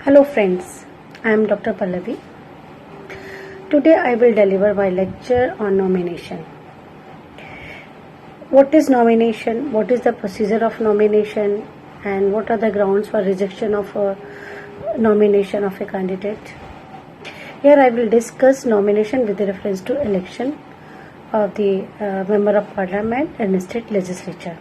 Hello friends, I am Dr. Pallavi. Today I will deliver my lecture on nomination. What is nomination? What is the procedure of nomination? And what are the grounds for rejection of a nomination of a candidate? Here I will discuss nomination with reference to election of the Member of Parliament and State Legislature.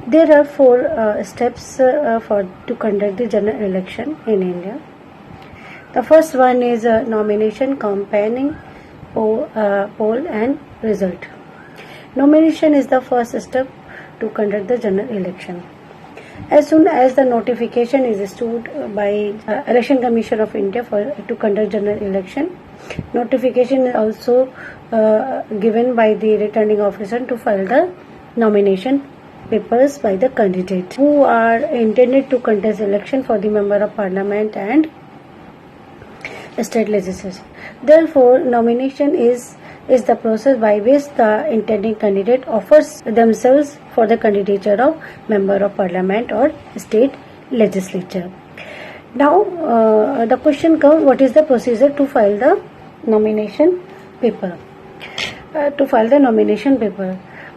There are four steps to conduct the general election in India. The first one is nomination, campaigning, poll and result. Nomination is the first step to conduct the general election. As soon as the notification is issued by Election Commission of India to conduct general election, notification is also given by the returning officer to file the nomination papers by the candidate who are intended to contest election for the Member of Parliament and State Legislature. Therefore, nomination is the process by which the intending candidate offers themselves for the candidature of Member of Parliament or State Legislature. Now, the question comes: what is the procedure to file the nomination paper?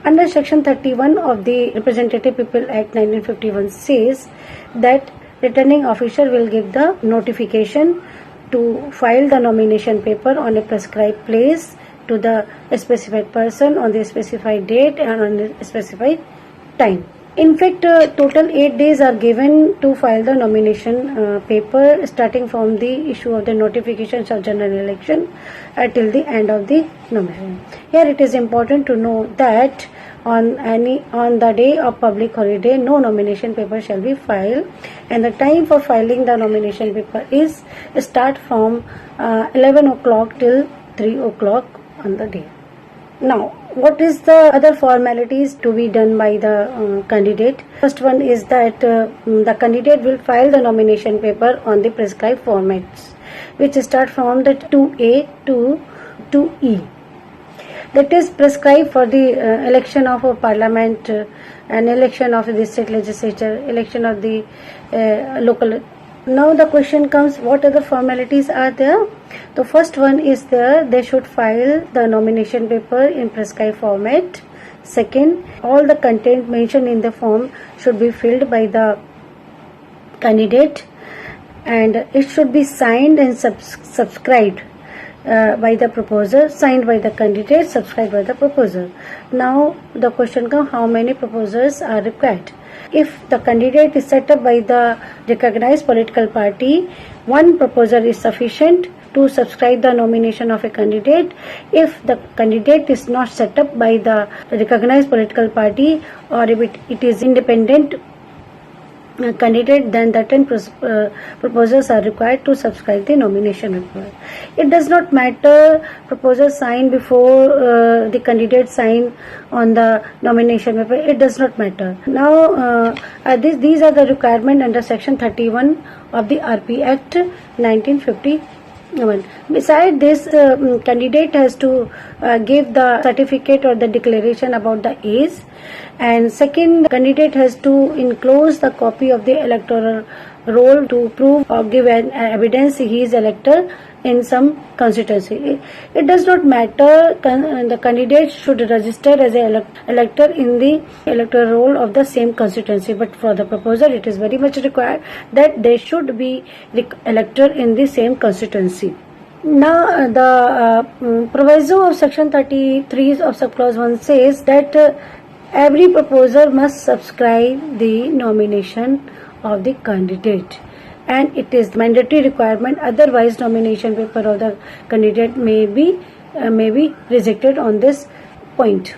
Under Section 31 of the Representative People Act 1951 says that returning officer will give the notification to file the nomination paper on a prescribed place to the specified person on the specified date and on a specified time. In fact, total 8 days are given to file the nomination paper starting from the issue of the notifications of general election till the end of the nomination. Here it is important to know that on the day of public holiday, no nomination paper shall be filed, and the time for filing the nomination paper is start from 11 o'clock till 3 o'clock on the day. Now, what is the other formalities to be done by the candidate? First one is that the candidate will file the nomination paper on the prescribed formats, which start from the 2A to 2E. That is prescribed for the election of a parliament, and election of the state legislature, election of the local. Now the question comes: what other formalities are there? The first one is they should file the nomination paper in prescribed format. Second, all the content mentioned in the form should be filled by the candidate, and it should be signed and subscribed by the proposer, signed by the candidate, subscribed by the proposer. Now the question comes: how many proposers are required? If the candidate is set up by the recognized political party, one proposer is sufficient to subscribe the nomination of a candidate. If the candidate is not set up by the recognized political party, or if it is independent candidate, then the 10 proposers are required to subscribe the nomination paper. It does not matter proposers sign before the candidate sign on the nomination paper. It does not matter. Now, these are the requirements under Section 31 of the RP Act 1951. Besides this, candidate has to give the certificate or the declaration about the age, and second, candidate has to enclose the copy of the electoral roll to prove or give an evidence he is elector in some constituency. It does not matter, the candidate should register as an elector in the electoral roll of the same constituency, but for the proposer it is very much required that they should be elector in the same constituency. Now the proviso of Section 33 of Subclause 1 says that every proposer must subscribe the nomination of the candidate, and it is mandatory requirement, otherwise nomination paper of the candidate may be rejected on this point.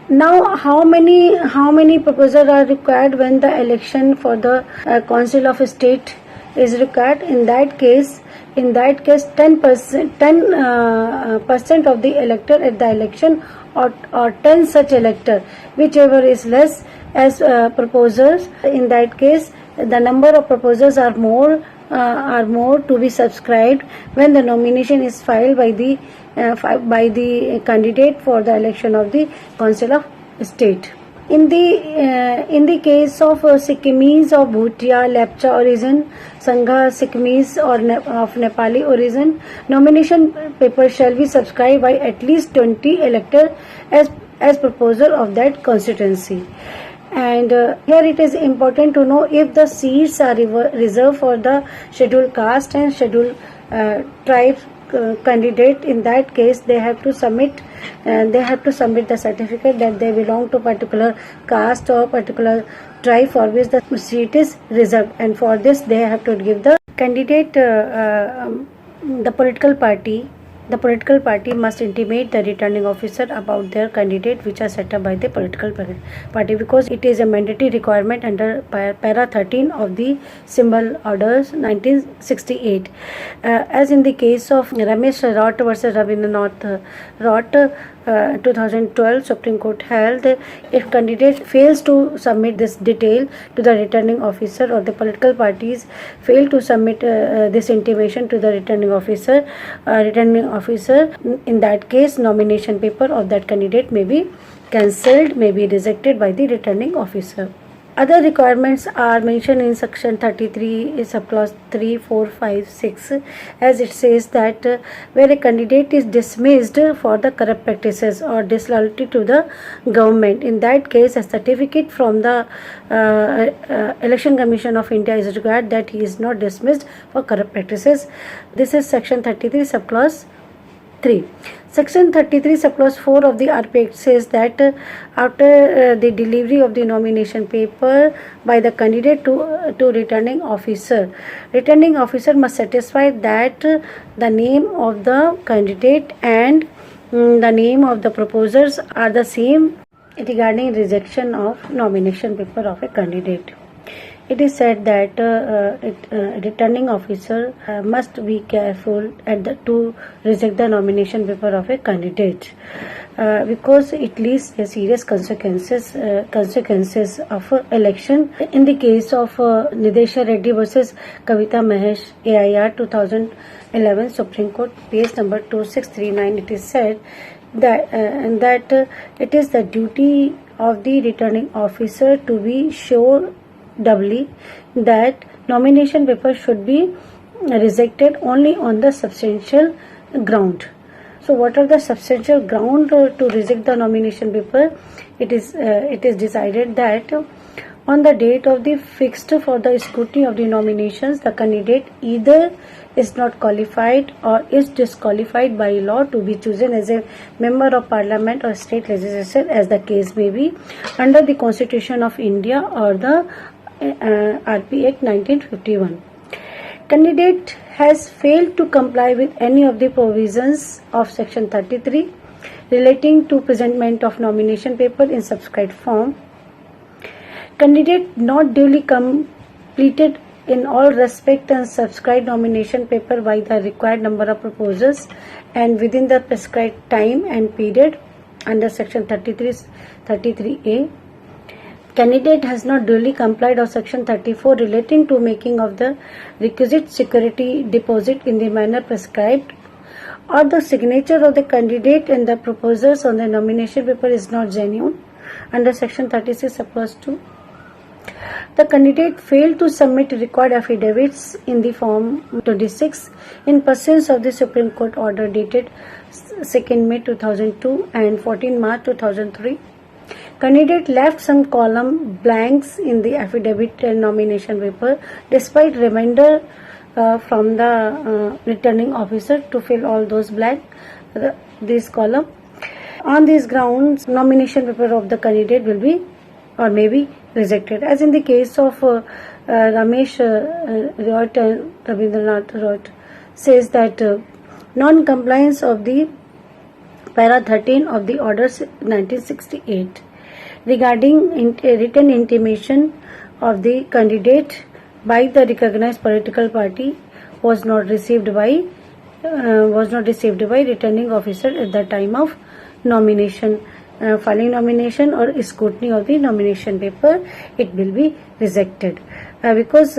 Now, how many proposals are required when the election for the Council of State is required? In that case 10% of the elector at the election, or 10 such elector, whichever is less as proposers. In that case, the number of proposals are more to be subscribed when the nomination is filed by the candidate for the election of the Council of State. In the case of Sikkimese or Bhutia, Lepcha origin, Sangha Sikkimese or of Nepali origin, nomination paper shall be subscribed by at least 20 electors as proposer of that constituency. And here it is important to know if the seats are reserved for the scheduled caste and scheduled tribes candidate. In that case, they have to submit the certificate that they belong to particular caste or particular tribe for which the seat is reserved, and for this they have to give the candidate the political party must intimate the returning officer about their candidate which are set up by the political party, because it is a mandatory requirement under para 13 of the Symbol Orders 1968. As in the case of Ramesh Rott versus Rabindranath Rott, 2012 Supreme Court held, if candidate fails to submit this detail to the returning officer or the political parties fail to submit this intimation to the returning officer, in that case nomination paper of that candidate may be cancelled, may be rejected by the returning officer. Other requirements are mentioned in section 33 subclause 3, 4, 5, 6, as it says that where a candidate is dismissed for the corrupt practices or disloyalty to the government, in that case a certificate from the Election Commission of India is required that he is not dismissed for corrupt practices. This is section 33 subclause 3. Section 33 subclause 4 of the RP Act says that after the delivery of the nomination paper by the candidate to returning officer must satisfy that the name of the candidate and the name of the proposers are the same regarding rejection of nomination paper of a candidate. It is said that returning officer must be careful to reject the nomination paper of a candidate because it leads to serious consequences of election. In the case of Nidesha Reddy versus Kavita Mahesh, AIR 2011 Supreme Court, page number 2639, it is said that it is the duty of the returning officer to be sure doubly that nomination paper should be rejected only on the substantial ground. So what are the substantial ground to reject the nomination paper? It is decided that on the date of the fixed for the scrutiny of the nominations, the candidate either is not qualified or is disqualified by law to be chosen as a member of parliament or state legislature, as the case may be, under the Constitution of India or the RP Act 1951. Candidate has failed to comply with any of the provisions of section 33 relating to presentment of nomination paper in subscribed form. Candidate not duly completed in all respect and subscribed nomination paper by the required number of proposals and within the prescribed time and period under section 33A. Candidate has not duly complied of section 34 relating to making of the requisite security deposit in the manner prescribed, or the signature of the candidate and the proposers on the nomination paper is not genuine under section 36 subclause 2. The candidate failed to submit required affidavits in the form 26 in pursuance of the Supreme Court order dated 2nd May 2002 and 14 March 2003. Candidate left some column blanks in the affidavit and nomination paper despite reminder from the returning officer to fill all those this column. On these grounds, nomination paper of the candidate will be or may be rejected. As in the case of Ramesh Rott and Rabindranath Rott, says that non-compliance of the para 13 of the orders 1968 regarding written intimation of the candidate by the recognized political party was not received by returning officer at the time of nomination, filing nomination or scrutiny of the nomination paper. It will be rejected because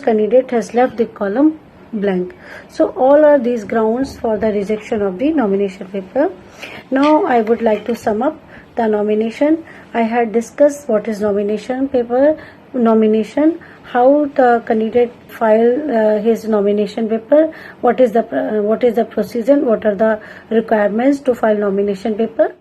candidate has left the column blank. So all are these grounds for the rejection of the nomination paper. Now I would like to sum up the nomination. I had discussed what is nomination paper, nomination, how the candidate file his nomination paper, what is the procedure, what are the requirements to file nomination paper.